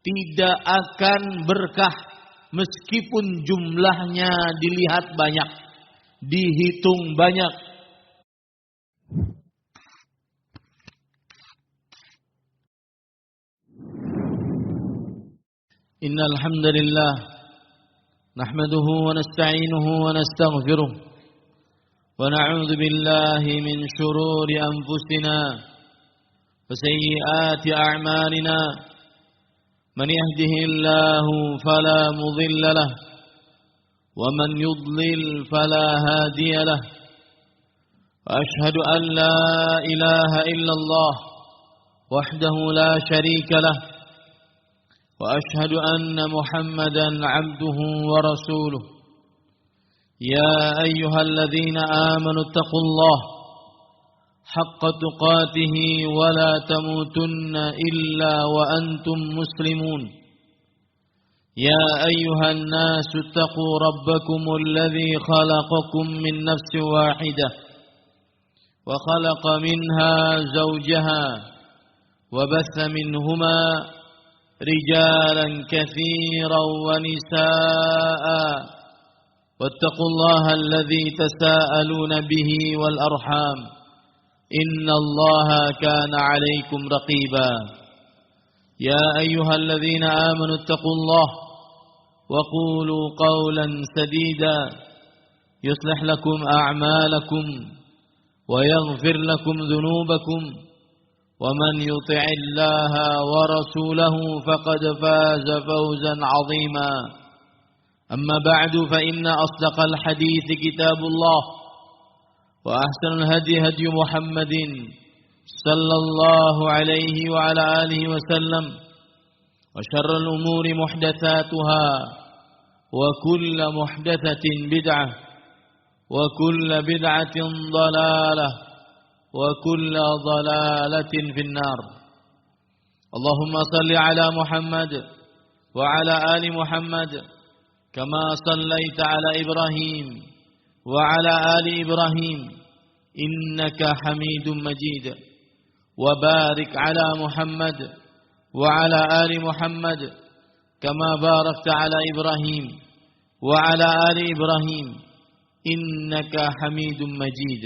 tidak akan berkah meskipun jumlahnya dilihat banyak, dihitung banyak. Innal hamdalillah nahmaduhu wa nasta'inuhu wa nastaghfiruh wa na'udzu billahi min shururi anfusina wa sayyiati a'malina. من يهده الله فلا مضل له ومن يضلل فلا هادي له وأشهد أن لا إله إلا الله وحده لا شريك له وأشهد أن محمدا عبده ورسوله يا أيها الذين آمنوا اتقوا الله حق تقاته ولا تموتن إلا وأنتم مسلمون يا أيها الناس اتقوا ربكم الذي خلقكم من نفس واحدة وخلق منها زوجها وبث منهما رجالا كثيرا ونساء واتقوا الله الذي تساءلون به والأرحام إن الله كان عليكم رقيبا يا أيها الذين آمنوا اتقوا الله وقولوا قولا سديدا يصلح لكم أعمالكم ويغفر لكم ذنوبكم ومن يطع الله ورسوله فقد فاز فوزا عظيما أما بعد فإن أصدق الحديث كتاب الله وأحسن الهدي هدي محمد صلى الله عليه وعلى آله وسلم وشر الأمور محدثاتها وكل محدثة بدعة وكل بدعة ضلالة وكل ضلالة في النار. اللهم صل على محمد وعلى آل محمد كما صليت على إبراهيم وعلى آل إبراهيم إنك حميد مجيد وبارك على محمد وعلى آل محمد كما باركت على إبراهيم وعلى آل إبراهيم إنك حميد مجيد.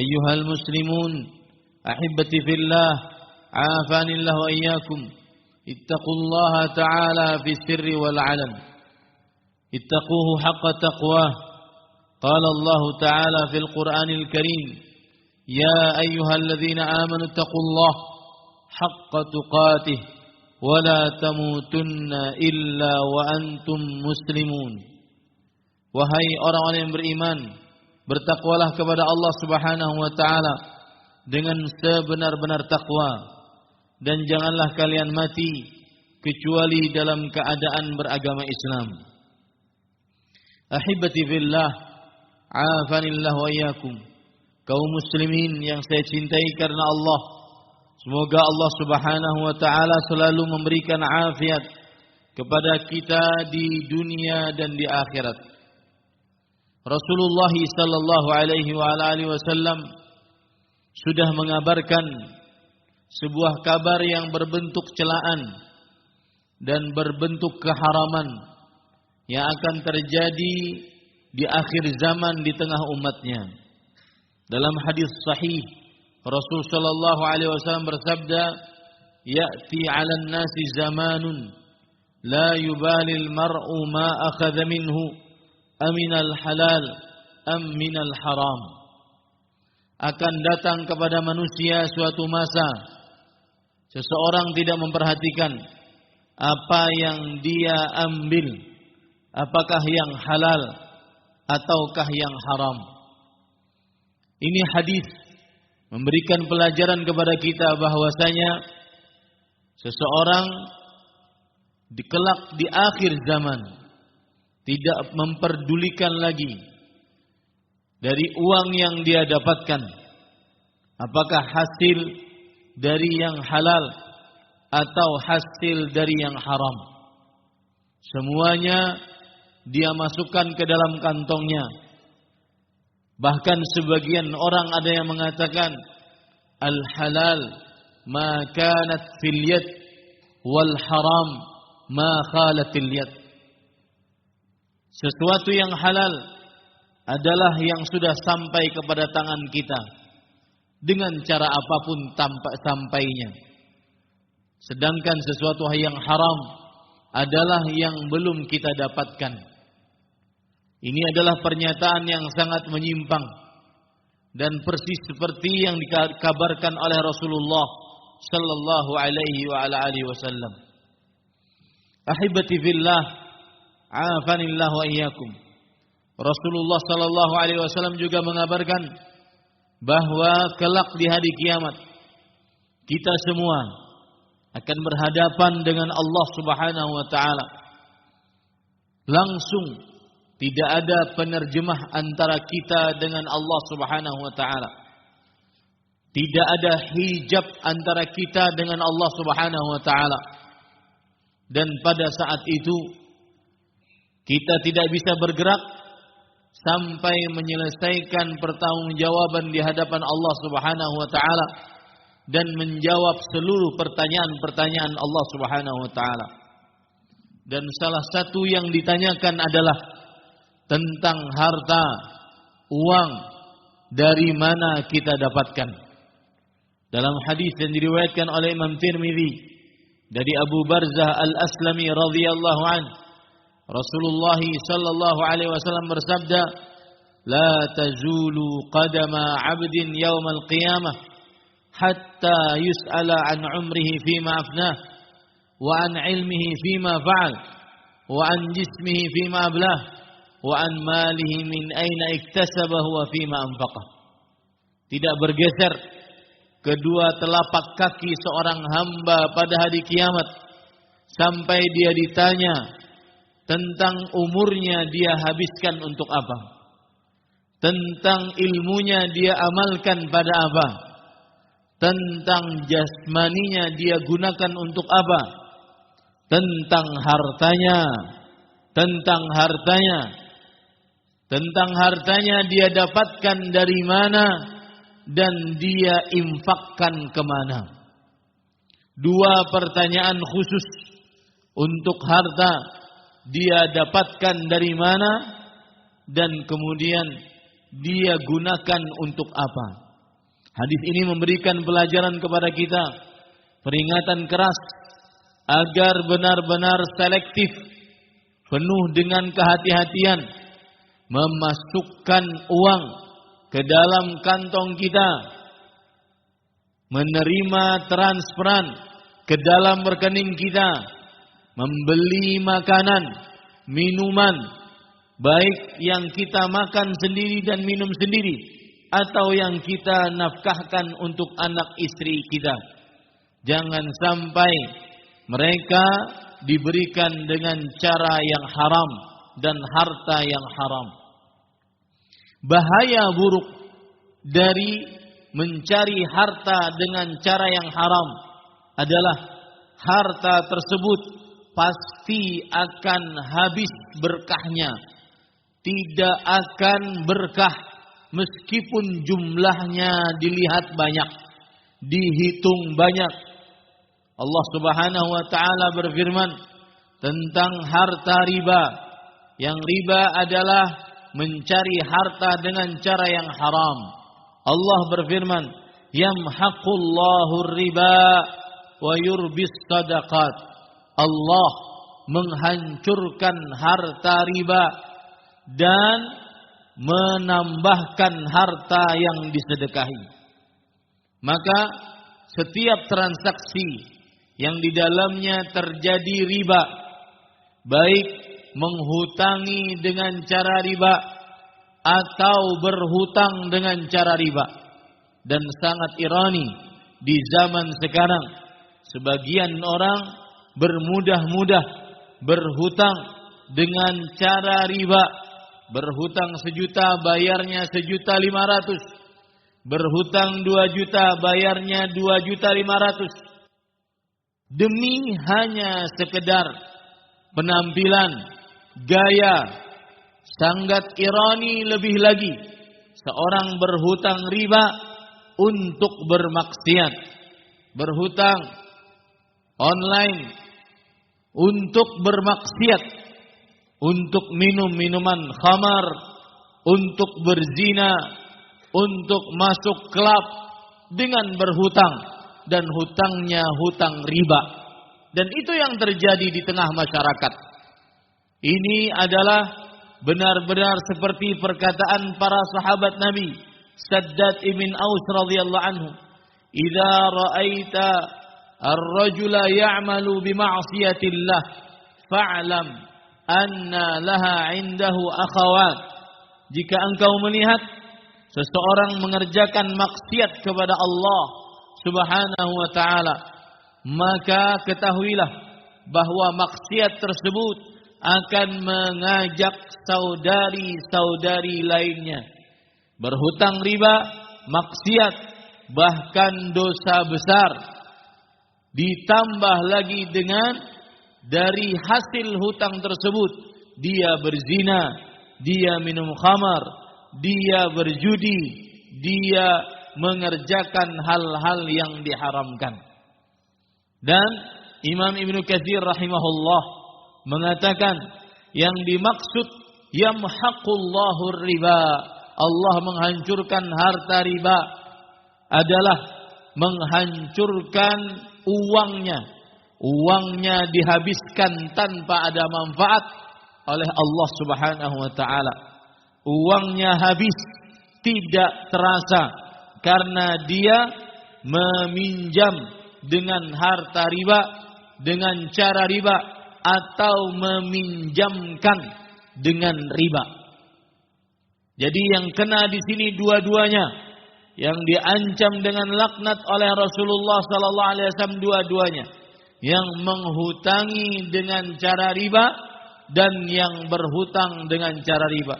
أيها المسلمون أحبتي في الله عافاني الله وإياكم اتقوا الله تعالى في السر والعلن اتقوه حق تقواه. قال الله تعالى في القرآن الكريم يا أيها الذين آمنوا اتقوا الله حق تقاته ولا تموتن إلا وأنتم مسلمون. Wahai orang-orang yang beriman, bertakwalah kepada Allah Subhanahu wa taala dengan sebenar-benar takwa dan janganlah kalian mati kecuali dalam keadaan beragama Islam. Ahibati fillah, afanillah wa iyyakum. Kaum muslimin yang saya cintai karena Allah, semoga Allah Subhanahu wa taala selalu memberikan afiat kepada kita di dunia dan di akhirat. Rasulullah sallallahu alaihi wa alihi wasallam sudah mengabarkan sebuah kabar yang berbentuk celaan dan berbentuk keharaman yang akan terjadi di akhir zaman di tengah umatnya. Dalam hadis sahih, Rasul sallallahu alaihi wasallam bersabda, "Ya'ti 'alan nasi zamanun la yubali al-mar'u ma akhadha minhu aminal halal am minal haram." Akan datang kepada manusia suatu masa seseorang tidak memperhatikan apa yang dia ambil, apakah yang halal ataukah yang haram. Ini hadis memberikan pelajaran kepada kita bahwasanya seseorang kelak di akhir zaman tidak memperdulikan lagi dari uang yang dia dapatkan apakah hasil dari yang halal atau hasil dari yang haram. Semuanya dia masukkan ke dalam kantongnya. Bahkan sebagian orang ada yang mengatakan al-halal ma kanat fil yad wal haram ma khalatil yad. Sesuatu yang halal adalah yang sudah sampai kepada tangan kita dengan cara apapun sampainya. Sedangkan sesuatu yang haram adalah yang belum kita dapatkan. Ini adalah pernyataan yang sangat menyimpang dan persis seperti yang dikabarkan oleh Rasulullah sallallahu alaihi wa ala alihi wasallam. Ahibati fillah, afanillah wa iyyakum. Rasulullah sallallahu alaihi wasallam juga mengabarkan bahwa kelak di hari kiamat kita semua akan berhadapan dengan Allah Subhanahu wa taala. Langsung tidak ada penerjemah antara kita dengan Allah Subhanahu wa taala. Tidak ada hijab antara kita dengan Allah Subhanahu wa taala. Dan pada saat itu kita tidak bisa bergerak sampai menyelesaikan pertanggungjawaban di hadapan Allah Subhanahu wa taala dan menjawab seluruh pertanyaan-pertanyaan Allah Subhanahu wa taala. Dan salah satu yang ditanyakan adalah tentang harta, uang, dari mana kita dapatkan. Dalam hadis yang diriwayatkan oleh Imam Tirmidzi dari Abu Barzah Al-Aslami radhiyallahu an, Rasulullah sallallahu alaihi wasallam bersabda, "La tazulu qadama 'abdin yaumal qiyamah hatta yus'ala an 'umrihi fima afnah wa an 'ilmihi fima fa'al wa an jismihi fima ablah wa an malihi min aina iktasabahu wa fima anfaqah." Tidak bergeser kedua telapak kaki seorang hamba pada hari kiamat sampai dia ditanya tentang umurnya dia habiskan untuk apa, tentang ilmunya dia amalkan pada apa, tentang jasmaninya dia gunakan untuk apa, tentang hartanya dia dapatkan dari mana dan dia infakkan kemana. Dua pertanyaan khusus untuk harta, dia dapatkan dari mana dan kemudian dia gunakan untuk apa. Hadis ini memberikan pelajaran kepada kita, peringatan keras agar benar-benar selektif, penuh dengan kehati-hatian, memasukkan uang ke dalam kantong kita, menerima transferan ke dalam rekening kita, membeli makanan, minuman, baik yang kita makan sendiri dan minum sendiri, atau yang kita nafkahkan untuk anak istri kita. Jangan sampai mereka diberikan dengan cara yang haram dan harta yang haram. Bahaya buruk dari mencari harta dengan cara yang haram adalah harta tersebut pasti akan habis berkahnya. Tidak akan berkah meskipun jumlahnya dilihat banyak, dihitung banyak. Allah Subhanahu wa taala berfirman tentang harta riba. Yang riba adalah mencari harta dengan cara yang haram. Allah berfirman, "Yamhaqullahu riba wa yurbis sadaqat." Allah menghancurkan harta riba dan menambahkan harta yang disedekahi. Maka setiap transaksi yang di dalamnya terjadi riba, baik menghutangi dengan cara riba atau berhutang dengan cara riba. Dan sangat ironi di zaman sekarang, sebagian orang bermudah-mudah berhutang dengan cara riba. Berhutang 1 juta bayarnya 1.500.000. Berhutang 2 juta bayarnya 2.500.000. Demi hanya sekedar penampilan, gaya. Sangat ironi lebih lagi, seorang berhutang riba untuk bermaksiat. Berhutang online untuk bermaksiat, untuk minum minuman khamar, untuk berzina, untuk masuk klub dengan berhutang, dan hutangnya hutang riba. Dan itu yang terjadi di tengah masyarakat. Ini adalah benar-benar seperti perkataan para sahabat Nabi, Shaddad ibn Aus radhiyallahu anhu, "Idza ra'aita ar-rajula ya'malu bi ma'siyatillah fa'lam anna laha 'indahu akhawat." Jika engkau melihat seseorang mengerjakan maksiat kepada Allah Subhanahu wa taala, maka ketahuilah bahwa maksiat tersebut akan mengajak saudari-saudari lainnya. Berhutang riba, maksiat, bahkan dosa besar. Ditambah lagi dengan dari hasil hutang tersebut, dia berzina, dia minum khamar, dia berjudi, dia mengerjakan hal-hal yang diharamkan. Dan Imam Ibnu Katsir rahimahullah mengatakan yang dimaksud yamhaqullahu riba, Allah menghancurkan harta riba, adalah menghancurkan uangnya. Uangnya dihabiskan tanpa ada manfaat oleh Allah Subhanahu wa taala. Uangnya habis tidak terasa karena dia meminjam dengan harta riba, dengan cara riba, atau meminjamkan dengan riba. Jadi yang kena di sini dua-duanya, yang diancam dengan laknat oleh Rasulullah sallallahu alaihi wasallam dua-duanya, yang menghutangi dengan cara riba dan yang berhutang dengan cara riba,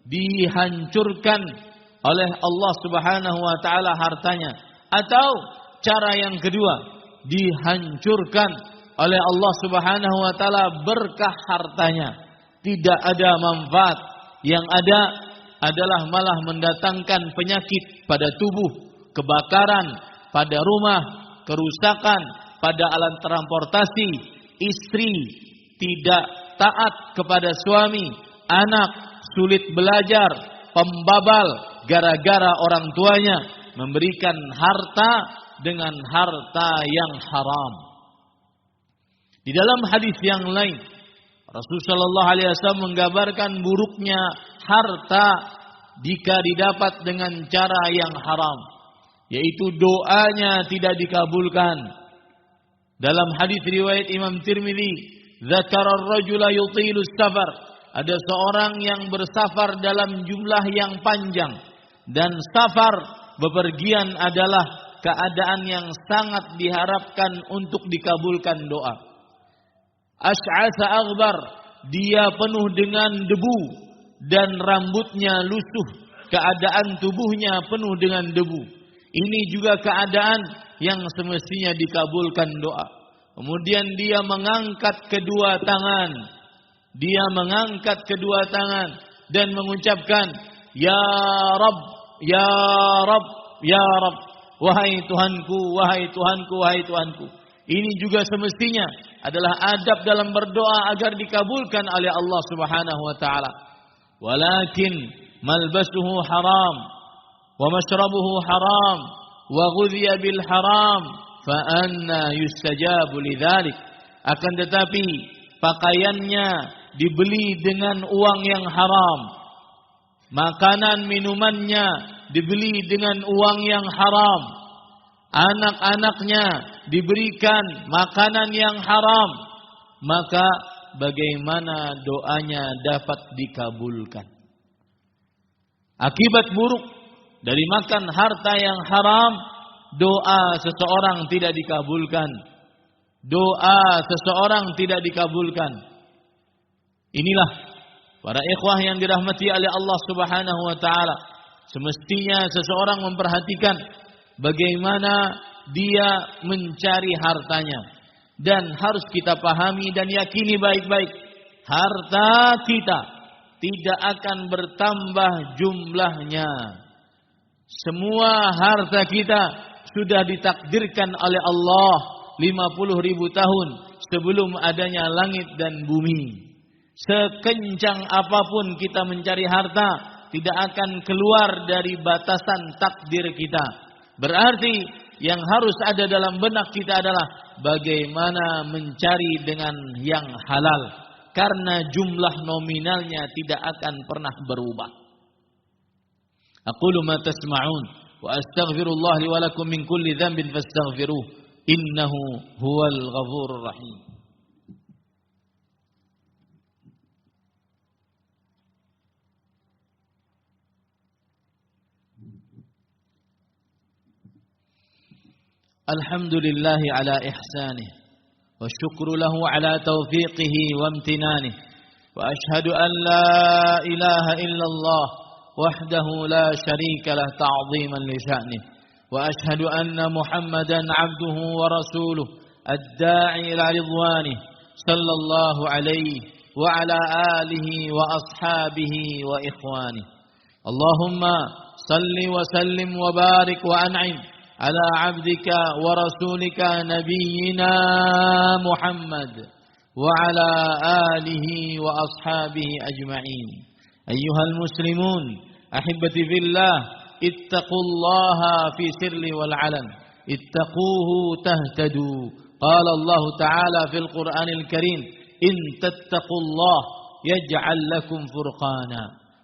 dihancurkan oleh Allah Subhanahu wa taala hartanya. Atau cara yang kedua, dihancurkan oleh Allah Subhanahu wa taala berkah hartanya, tidak ada manfaat, yang ada adalah malah mendatangkan penyakit pada tubuh, kebakaran pada rumah, kerusakan pada alat transportasi, istri tidak taat kepada suami, anak sulit belajar, pembabal gara-gara orang tuanya memberikan harta dengan harta yang haram. Di dalam hadis yang lain, Rasulullah sallallahu alaihi wasallam menggambarkan buruknya harta jika didapat dengan cara yang haram, yaitu doanya tidak dikabulkan. Dalam hadis riwayat Imam Tirmidzi, "Dzakara ar-rajula yutilu safar." Ada seorang yang bersafar dalam jumlah yang panjang, dan safar bepergian adalah keadaan yang sangat diharapkan untuk dikabulkan doa. Asy'asa aghbar, dia penuh dengan debu dan rambutnya lusuh, keadaan tubuhnya penuh dengan debu. Ini juga keadaan yang semestinya dikabulkan doa. Kemudian dia mengangkat kedua tangan. Dia mengangkat kedua tangan dan mengucapkan, "Ya Rabb, ya Rabb, ya Rabb." Wahai Tuhanku, wahai Tuhanku, wahai Tuhanku. Ini juga semestinya adalah adab dalam berdoa agar dikabulkan oleh Allah Subhanahu wa taala. Walakin malbasuhu haram wa mashrabuhu haram wa ghudhiya bil haram fa anna yustajabu lidzalik. Akan tetapi pakaiannya dibeli dengan uang yang haram, makanan minumannya dibeli dengan uang yang haram, anak-anaknya diberikan makanan yang haram, maka bagaimana doanya dapat dikabulkan? Akibat buruk dari makan harta yang haram, doa seseorang tidak dikabulkan. Doa seseorang tidak dikabulkan. Inilah para ikhwah yang dirahmati oleh Allah Subhanahu wa taala. Semestinya seseorang memperhatikan bagaimana dia mencari hartanya, dan harus kita pahami dan yakini baik-baik, harta kita tidak akan bertambah jumlahnya. Semua harta kita sudah ditakdirkan oleh Allah 50.000 tahun sebelum adanya langit dan bumi. Sekencang apapun kita mencari harta, tidak akan keluar dari batasan takdir kita. Berarti yang harus ada dalam benak kita adalah bagaimana mencari dengan yang halal, karena jumlah nominalnya tidak akan pernah berubah. Aqulu ma tasma'un wa astaghfirullah li wa lakum min kulli dhanbin fastaghfiruh innahu huwal ghafurur rahim. Alhamdulillahi ala ihsanih wa syukru lahu ala taufiqihi wa amtinanihi wa ashhadu an la ilaha illallah wahdahu la syarika lah ta'ziman li sya'nih wa ashhadu anna Muhammadan abduhu wa rasuluh ad-da'i ila ridwanih sallallahu alaihi wa ala alihi wa ashabihi wa ikhwanih. Allahumma salli wa sallim wa barik wa an'im على عبدك ورسولك نبينا محمد وعلى آله وأصحابه أجمعين. أيها المسلمون أحبتي في الله اتقوا الله في سر والعلن اتقوه تهتدوا. قال الله تعالى في القرآن الكريم إن تتقوا الله يجعل لكم فرقانا.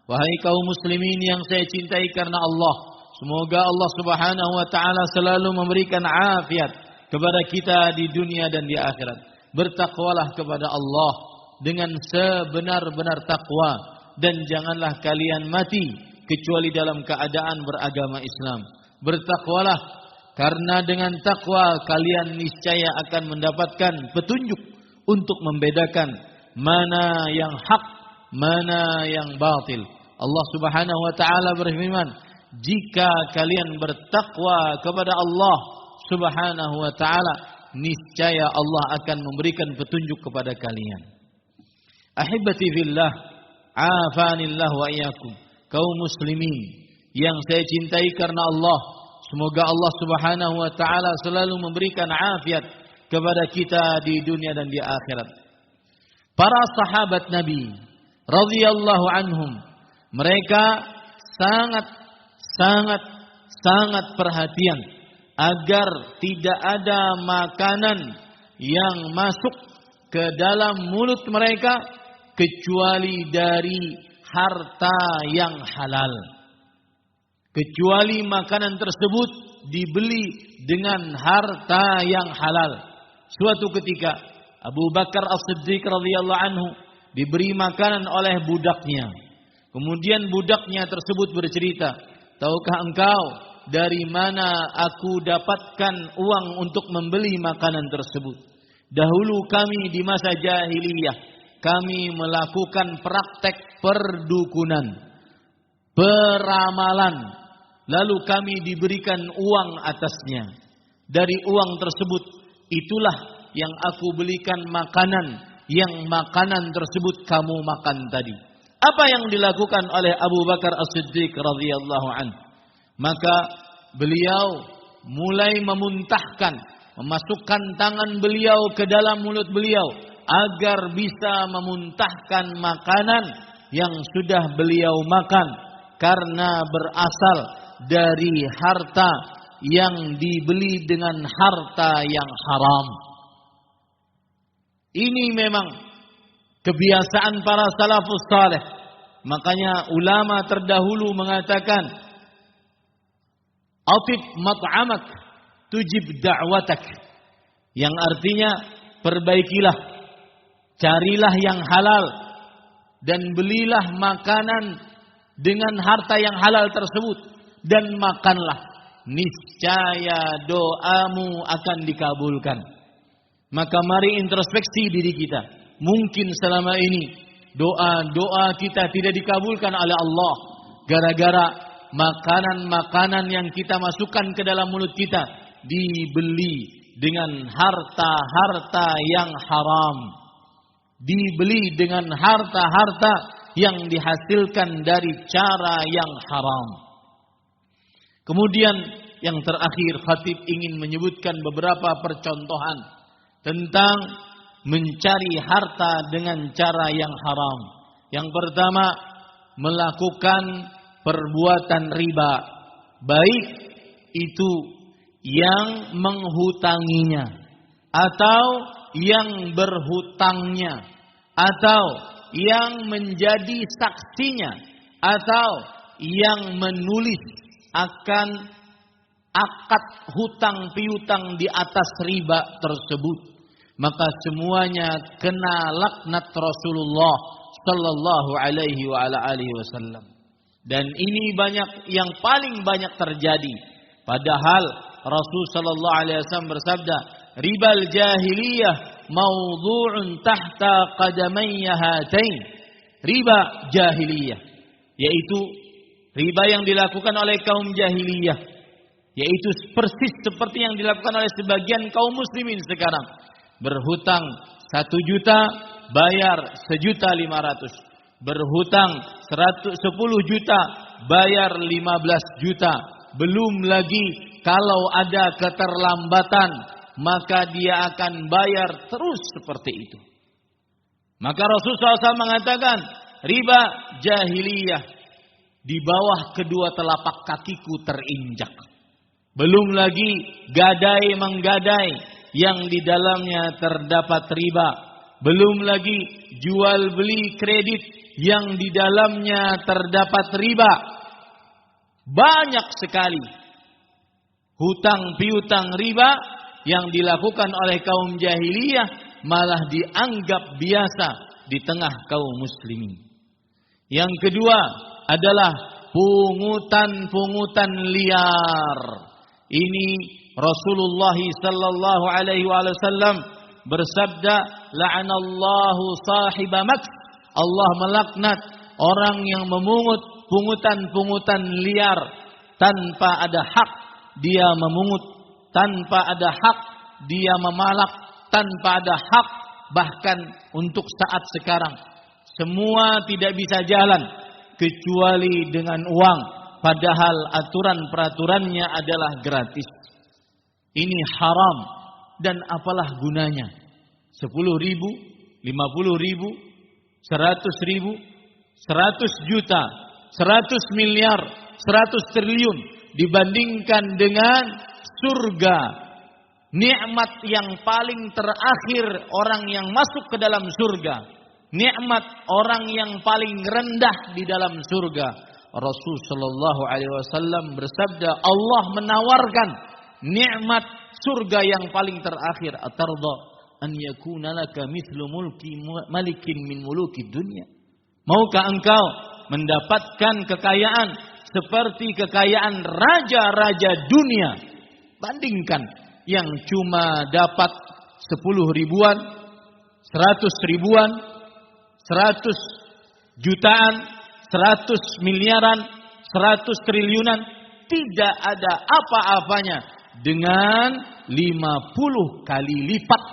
Wahai kaum muslimin yang saya cintai karena Allah, semoga Allah Subhanahu wa taala selalu memberikan afiat kepada kita di dunia dan di akhirat. Bertakwalah kepada Allah dengan sebenar-benar takwa dan janganlah kalian mati kecuali dalam keadaan beragama Islam. Bertakwalah karena dengan takwa kalian niscaya akan mendapatkan petunjuk untuk membedakan mana yang hak, mana yang batil. Allah Subhanahu wa taala berfirman, jika kalian bertakwa kepada Allah Subhanahu wa taala, niscaya Allah akan memberikan petunjuk kepada kalian. Ahibati fillah, afanillah wa iyyakum. Kaum muslimin yang saya cintai karena Allah, semoga Allah Subhanahu wa taala selalu memberikan afiat kepada kita di dunia dan di akhirat. Para sahabat Nabi radhiyallahu anhum, mereka sangat perhatian agar tidak ada makanan yang masuk ke dalam mulut mereka kecuali dari harta yang halal. Kecuali makanan tersebut dibeli dengan harta yang halal. Suatu ketika Abu Bakar As-Siddiq radhiyallahu anhu diberi makanan oleh budaknya. Kemudian budaknya tersebut bercerita, tahukah engkau dari mana aku dapatkan uang untuk membeli makanan tersebut? Dahulu kami di masa jahiliyah, kami melakukan praktek perdukunan, peramalan, lalu kami diberikan uang atasnya. Dari uang tersebut, itulah yang aku belikan makanan, yang makanan tersebut kamu makan tadi. Apa yang dilakukan oleh Abu Bakar As-Siddiq radhiyallahu anhu? Maka beliau mulai memuntahkan, memasukkan tangan beliau ke dalam mulut beliau agar bisa memuntahkan makanan yang sudah beliau makan karena berasal dari harta yang dibeli dengan harta yang haram. Ini memang kebiasaan para salafus saleh. Makanya ulama terdahulu mengatakan, atib mat'amak tujib da'watak. Yang artinya, perbaikilah, carilah yang halal, dan belilah makanan dengan harta yang halal tersebut, dan makanlah. Niscaya doamu akan dikabulkan. Maka mari introspeksi diri kita. Mungkin selama ini doa-doa kita tidak dikabulkan oleh Allah gara-gara makanan-makanan yang kita masukkan ke dalam mulut kita dibeli dengan harta-harta yang haram. Dibeli dengan harta-harta yang dihasilkan dari cara yang haram. Kemudian yang terakhir khatib ingin menyebutkan beberapa percontohan tentang mencari harta dengan cara yang haram. Yang pertama, melakukan perbuatan riba, baik itu yang menghutanginya atau yang berhutangnya atau yang menjadi saksinya atau yang menulis akan akad hutang piutang di atas riba tersebut, maka semuanya kena laknat Rasulullah sallallahu alaihi wa ala alihi wasallam. Dan ini yang paling banyak terjadi, padahal Rasul sallallahu alaihi wasallam bersabda, ribal jahiliyah mawdu'un tahta qadamayya hatain. Riba jahiliyah, yaitu riba yang dilakukan oleh kaum jahiliyah, yaitu persis seperti yang dilakukan oleh sebagian kaum muslimin sekarang. Berhutang 1 juta, bayar 1.500.000. Berhutang 10 juta, bayar 15 juta. Belum lagi kalau ada keterlambatan, maka dia akan bayar terus seperti itu. Maka Rasulullah SAW mengatakan, riba jahiliyah di bawah kedua telapak kakiku terinjak. Belum lagi gadai menggadai yang di dalamnya terdapat riba. Belum lagi jual beli kredit yang di dalamnya terdapat riba. Banyak sekali hutang piutang riba yang dilakukan oleh kaum jahiliyah malah dianggap biasa di tengah kaum muslimin. Yang kedua adalah pungutan-pungutan liar. Ini Rasulullah sallallahu alaihi wasallam bersabda, la'anallahu sahiba maks. Allah melaknat orang yang memungut pungutan-pungutan liar tanpa ada hak dia memungut, tanpa ada hak dia memalak, tanpa ada hak bahkan untuk saat sekarang. Semua tidak bisa jalan kecuali dengan uang, padahal aturan peraturannya adalah gratis. Ini haram dan apalah gunanya? 10.000, 50.000, 100.000, 100 juta, 100 miliar, 100 triliun dibandingkan dengan surga. Nikmat yang paling terakhir orang yang masuk ke dalam surga. Nikmat orang yang paling rendah di dalam surga. Rasul sallallahu alaihi wasallam bersabda, Allah menawarkan nikmat surga yang paling terakhir. Atarda an yakuna laka mithlu mulki malikin min muluki dunya. Maukah engkau mendapatkan kekayaan seperti kekayaan raja-raja dunia? Bandingkan yang cuma dapat 10 ribuan, 100 ribuan, 100 jutaan, 100 miliaran, 100 triliunan, tidak ada apa-apanya dengan 50 kali lipat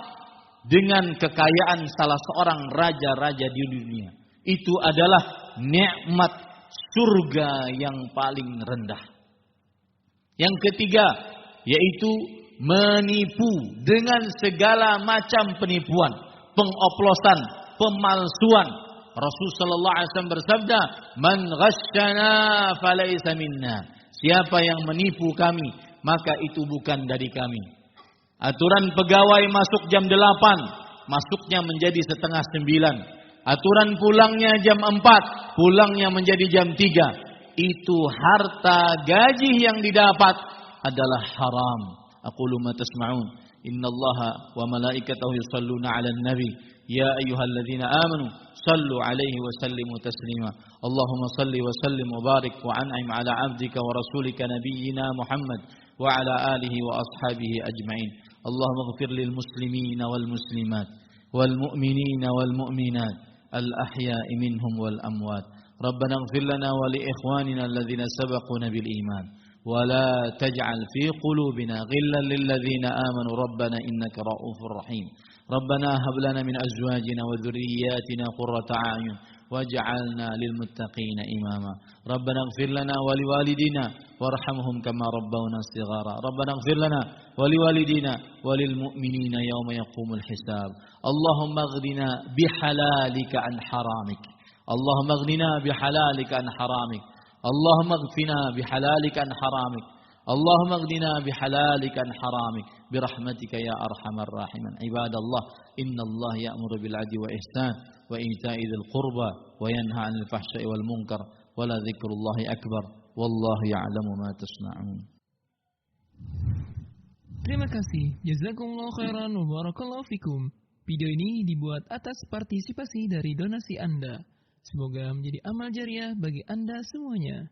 dengan kekayaan salah seorang raja-raja di dunia. Itu adalah nikmat surga yang paling rendah. Yang ketiga yaitu menipu dengan segala macam penipuan, pengoplosan, pemalsuan. Rasul sallallahu alaihi wasallam bersabda, "Man ghasyana falaysa minna." Siapa yang menipu kami, maka itu bukan dari kami. Aturan pegawai masuk jam 8, masuknya menjadi setengah 9. Aturan pulangnya jam 4, pulangnya menjadi jam 3. Itu harta gaji yang didapat adalah haram. Aqulu ma tasma'un. Innallaha wa malaikatahu yusalluna 'alan nabi. Ya ayyuhalladzina amanu sallu 'alaihi wa sallimu taslima. Allahumma salli wa sallim wa barik wa an'im 'ala 'abdika wa rasulika nabiyyina Muhammad wa 'ala alihi wa ashabihi ajma'in. Allahumma ighfir lil muslimina wal muslimat wal mu'minina wal mu'minat al ahya'i minhum wal amwat. Rabbana ighfir lana wa li ikhwanina alladhina sabaquna bil iman. ولا تجعل في قلوبنا غلا للذين آمنوا ربنا إنك رؤوف رحيم ربنا هب لنا من أزواجنا وذرياتنا قرة أعين واجعلنا للمتقين إماما ربنا اغفر لنا ولوالدنا وارحمهم كما ربونا صغارا ربنا اغفر لنا ولوالدينا وللمؤمنين يوم يقوم الحساب اللهم اغننا بحلالك عن حرامك اللهم اغننا بحلالك عن حرامك اللهم اغفنا بحلالك عن حرامك اللهم اغننا بحلالك عن حرامك برحمتك يا أرحم الراحمين عباد الله إن الله يأمر بالعدل والإحسان وإيتاء ذي القربى وينهى عن الفحشاء والمنكر ولذكر الله أكبر والله يعلم ما تصنعون. Terima kasih. Jazakumullah khairan wa barakallahu fikum. Video ini dibuat atas partisipasi dari donasi Anda. Semoga menjadi amal jariah bagi Anda semuanya.